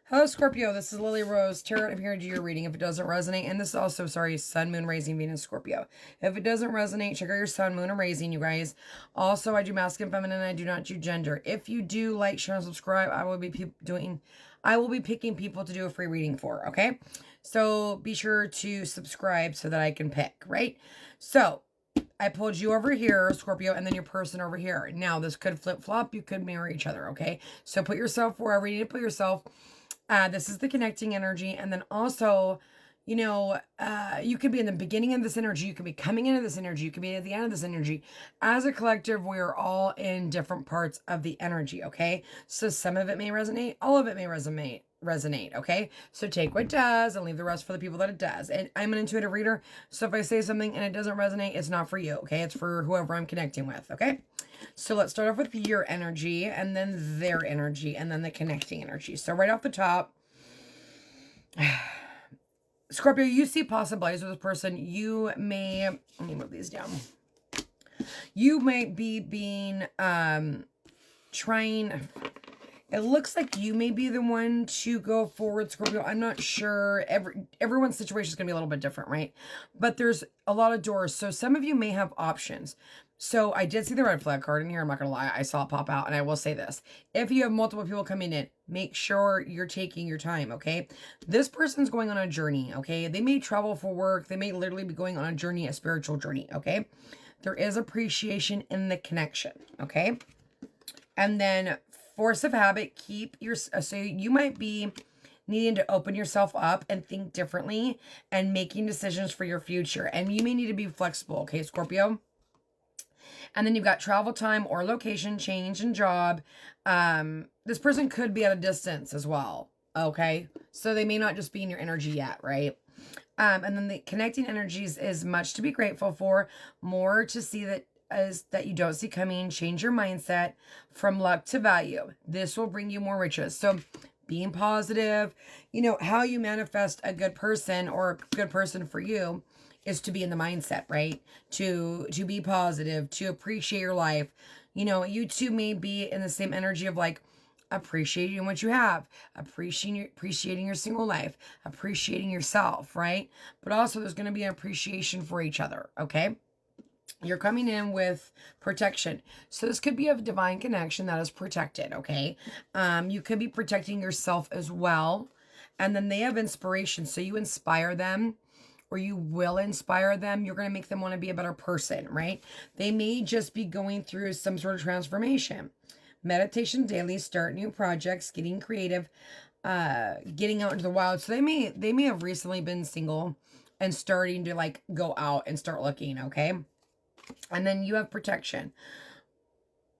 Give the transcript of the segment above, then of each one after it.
Hello, Scorpio. This is Lily Rose Tarot. I'm here to do your reading. If it doesn't resonate, and this is also, sorry, Sun, Moon, Rising, Venus, Scorpio. If it doesn't resonate, check out your Sun, Moon, and Rising, you guys. Also, I do masculine, feminine, and I do not do gender. If you do like, share, and subscribe, I will be picking people to do a free reading for, okay? So be sure to subscribe so that I can pick, right? So I pulled you over here, Scorpio, and then your person over here. Now, this could flip-flop. You could marry each other, okay? So put yourself wherever you need to put yourself. This is the connecting energy. And then also, you could be in the beginning of this energy. You could be coming into this energy. You could be at the end of this energy. As a collective, we are all in different parts of the energy, okay? So some of it may resonate. All of it may resonate, okay? So take what does and leave the rest for the people that it does. And I'm an intuitive reader, so if I say something and it doesn't resonate, it's not for you, okay? It's for whoever I'm connecting with, okay? So let's start off with your energy, and then their energy, and then the connecting energy. So right off the top, Scorpio, you see possibilities with this person. You may, let me move these down. You might be being, trying, it looks like you may be the one to go forward, Scorpio. I'm not sure. Everyone's situation is going to be a little bit different, right? But there's a lot of doors. So some of you may have options. So I did see the red flag card in here. I'm not going to lie. I saw it pop out. And I will say this. If you have multiple people coming in, make sure you're taking your time, okay? This person's going on a journey, okay? They may travel for work. They may literally be going on a journey, a spiritual journey, okay? There is appreciation in the connection, okay? And then force of habit, so you might be needing to open yourself up and think differently and making decisions for your future. And you may need to be flexible, okay, Scorpio? And then you've got travel time or location change and job. This person could be at a distance as well, okay? So they may not just be in your energy yet, right? And then the connecting energies is much to be grateful for, more to see that you don't see coming. Change your mindset from luck to value. This will bring you more riches. So being positive, how you manifest a good person or a good person for you is to be in the mindset, right? To be positive, to appreciate your life. You two may be in the same energy of like appreciating what you have, appreciating your single life, appreciating yourself, right? But also there's going to be an appreciation for each other, okay? You're coming in with protection. So this could be a divine connection that is protected, okay? You could be protecting yourself as well. And then they have inspiration. So you inspire them, or you will inspire them. You're going to make them want to be a better person, right? They may just be going through some sort of transformation. Meditation daily, start new projects, getting creative, getting out into the wild. So they may have recently been single and starting to like go out and start looking, okay? And then you have protection.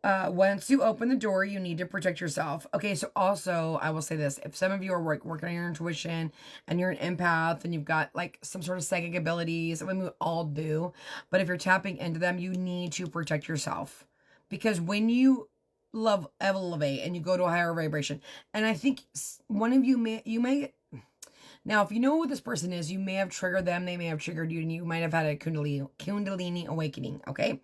Once you open the door, you need to protect yourself. Okay, so also, I will say this. If some of you are working on your intuition and you're an empath and you've got like some sort of psychic abilities, I mean, we all do. But if you're tapping into them, you need to protect yourself. Because when you elevate and you go to a higher vibration, and I think one of you may... Now, if you know who this person is, you may have triggered them. They may have triggered you, and you might have had a Kundalini awakening, okay?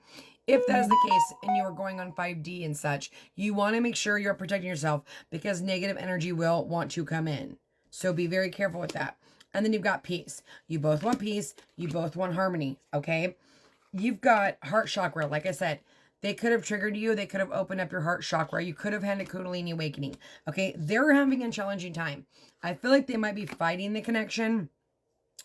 If that is the case, and you are going on 5D and such, you want to make sure you're protecting yourself because negative energy will want to come in. So be very careful with that. And then you've got peace. You both want peace. You both want harmony, okay? You've got heart chakra. Like I said, they could have triggered you. They could have opened up your heart chakra. You could have had a Kundalini awakening. Okay, they're having a challenging time. I feel like they might be fighting the connection.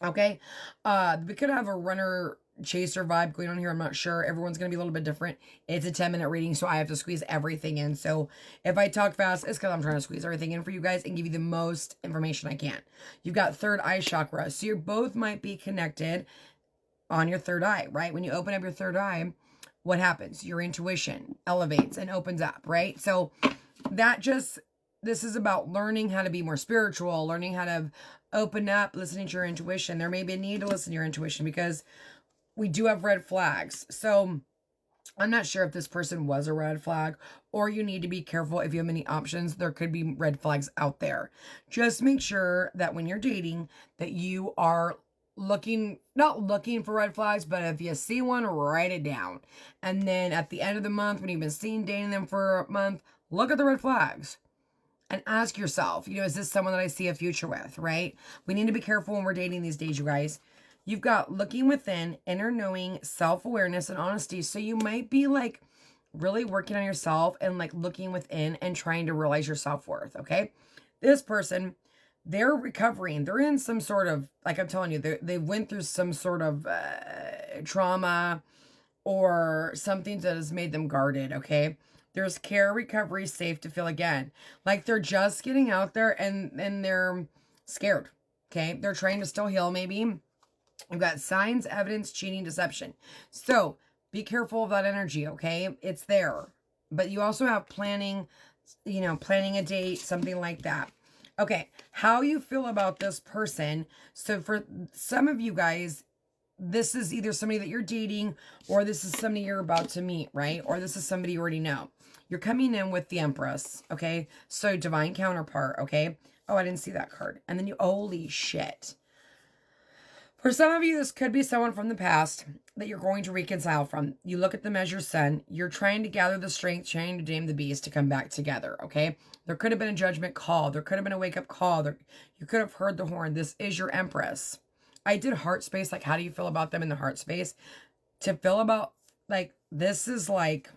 Okay, we could have a runner chaser vibe going on here. I'm not sure. Everyone's going to be a little bit different. It's a 10-minute reading, so I have to squeeze everything in. So if I talk fast, it's because I'm trying to squeeze everything in for you guys and give you the most information I can. You've got third eye chakra. So you both might be connected on your third eye, right? When you open up your third eye, what happens? Your intuition elevates and opens up, right? So this is about learning how to be more spiritual, learning how to open up, listening to your intuition. There may be a need to listen to your intuition because we do have red flags. So I'm not sure if this person was a red flag, or you need to be careful if you have many options. There could be red flags out there. Just make sure that when you're dating that you are not looking for red flags, but if you see one, write it down. And then at the end of the month, when you've been dating them for a month, look at the red flags. and ask yourself, is this someone that I see a future with, right? We need to be careful when we're dating these days, you guys. You've got looking within, inner knowing, self-awareness, and honesty. So you might be like really working on yourself and like looking within and trying to realize your self-worth, okay? This person, they're recovering. They're in some sort of, like I'm telling you, they went through some sort of trauma or something that has made them guarded, okay? There's care, recovery, safe to feel again. Like they're just getting out there and they're scared, okay? They're trying to still heal maybe. You've got signs, evidence, cheating, deception. So be careful of that energy, okay? It's there. But you also have planning, planning a date, something like that. Okay, how you feel about this person. So for some of you guys, this is either somebody that you're dating or this is somebody you're about to meet, right? Or this is somebody you already know. You're coming in with the Empress, okay? So divine counterpart, okay? Oh, I didn't see that card. And then holy shit. For some of you, this could be someone from the past that you're going to reconcile from. You look at them as your son. You're trying to gather the strength, trying to tame the beast to come back together, okay? There could have been a judgment call. There could have been a wake-up call. You could have heard the horn. This is your Empress. I did heart space, like how do you feel about them in the heart space? To feel about, like, this is like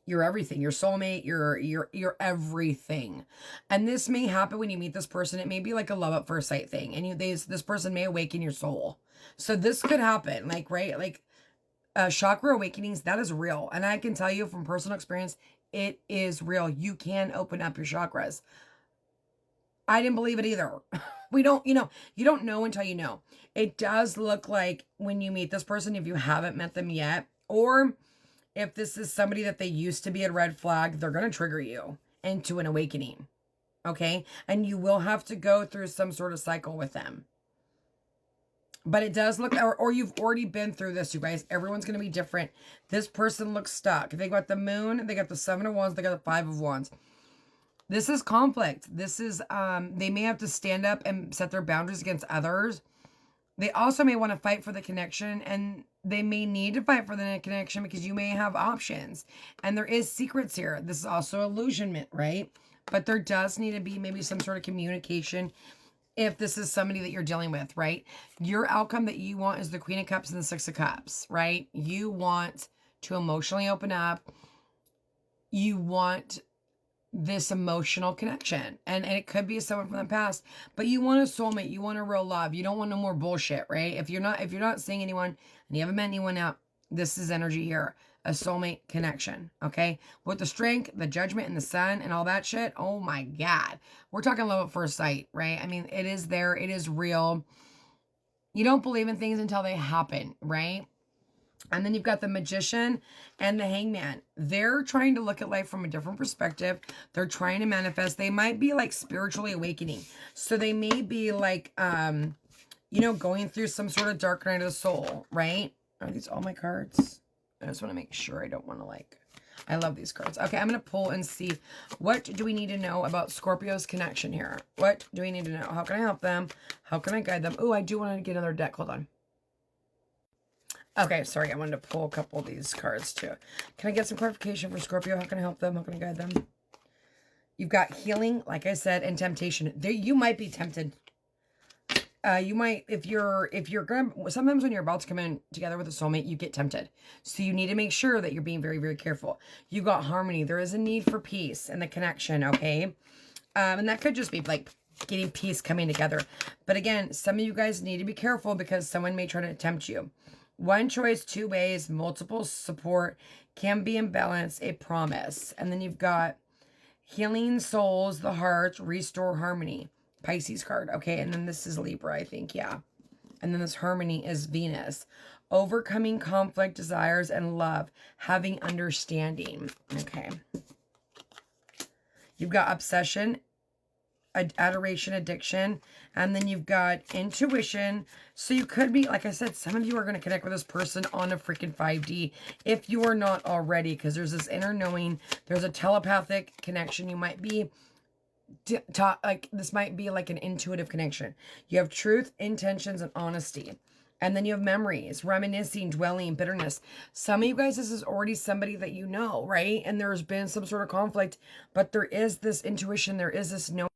your everything, your soulmate, your everything. And this may happen when you meet this person. It may be like a love at first sight thing. And this person may awaken your soul. So this could happen, like, right? Like chakra awakenings, that is real. And I can tell you from personal experience, it is real. You can open up your chakras. I didn't believe it either. We don't, you don't know until you know. It does look like when you meet this person, if you haven't met them yet, or if this is somebody that they used to be a red flag, they're going to trigger you into an awakening. Okay? And you will have to go through some sort of cycle with them. But it does look, or you've already been through this, you guys. Everyone's going to be different. This person looks stuck. They got the moon, they got the 7 of Wands, they got the 5 of Wands. This is conflict. This is, they may have to stand up and set their boundaries against others. They also may want to fight for the connection, and they may need to fight for the connection because you may have options. And there is secrets here. This is also illusionment, right? But there does need to be maybe some sort of communication if this is somebody that you're dealing with, right? Your outcome that you want is the Queen of Cups and the 6 of Cups, right? You want to emotionally open up. You want this emotional connection, and it could be someone from the past, but you want a soulmate, you want a real love, you don't want no more bullshit, right? If you're not seeing anyone and you haven't met anyone out, this is energy here, a soulmate connection, okay? With the strength, the judgment, and the sun and all that shit, oh my god, we're talking love at first sight, right? I mean, it is there, it is real. You don't believe in things until they happen, right? And then you've got the Magician and the Hangman. They're trying to look at life from a different perspective. They're trying to manifest. They might be like spiritually awakening. So they may be like, going through some sort of dark night of the soul, right? Are these all my cards? I just want to make sure I don't want to I love these cards. Okay, I'm going to pull and see what do we need to know about Scorpio's connection here? What do we need to know? How can I help them? How can I guide them? Oh, I do want to get another deck. Hold on. Okay, sorry, I wanted to pull a couple of these cards too. Can I get some clarification for Scorpio? How can I help them? How can I guide them? You've got healing, like I said, and temptation. You might be tempted. You might, if you're going to, sometimes when you're about to come in together with a soulmate, you get tempted. So you need to make sure that you're being very, very careful. You've got harmony. There is a need for peace and the connection, okay? And that could just be like getting peace coming together. But again, some of you guys need to be careful because someone may try to tempt you. One choice, 2 ways, multiple support, can be imbalanced, a promise. And then you've got healing souls, the heart, restore harmony. Pisces card, okay? And then this is Libra, I think, yeah. And then this harmony is Venus. Overcoming conflict, desires, and love. Having understanding, okay? You've got obsession, adoration, addiction, and then you've got intuition. So you could be, like I said, some of you are going to connect with this person on a freaking 5D if you are not already, because there's this inner knowing, there's a telepathic connection. You might be this might be like an intuitive connection. You have truth, intentions, and honesty. And then you have memories, reminiscing, dwelling, bitterness. Some of you guys, this is already somebody that you know, right? And there's been some sort of conflict, but there is this intuition, there is this knowing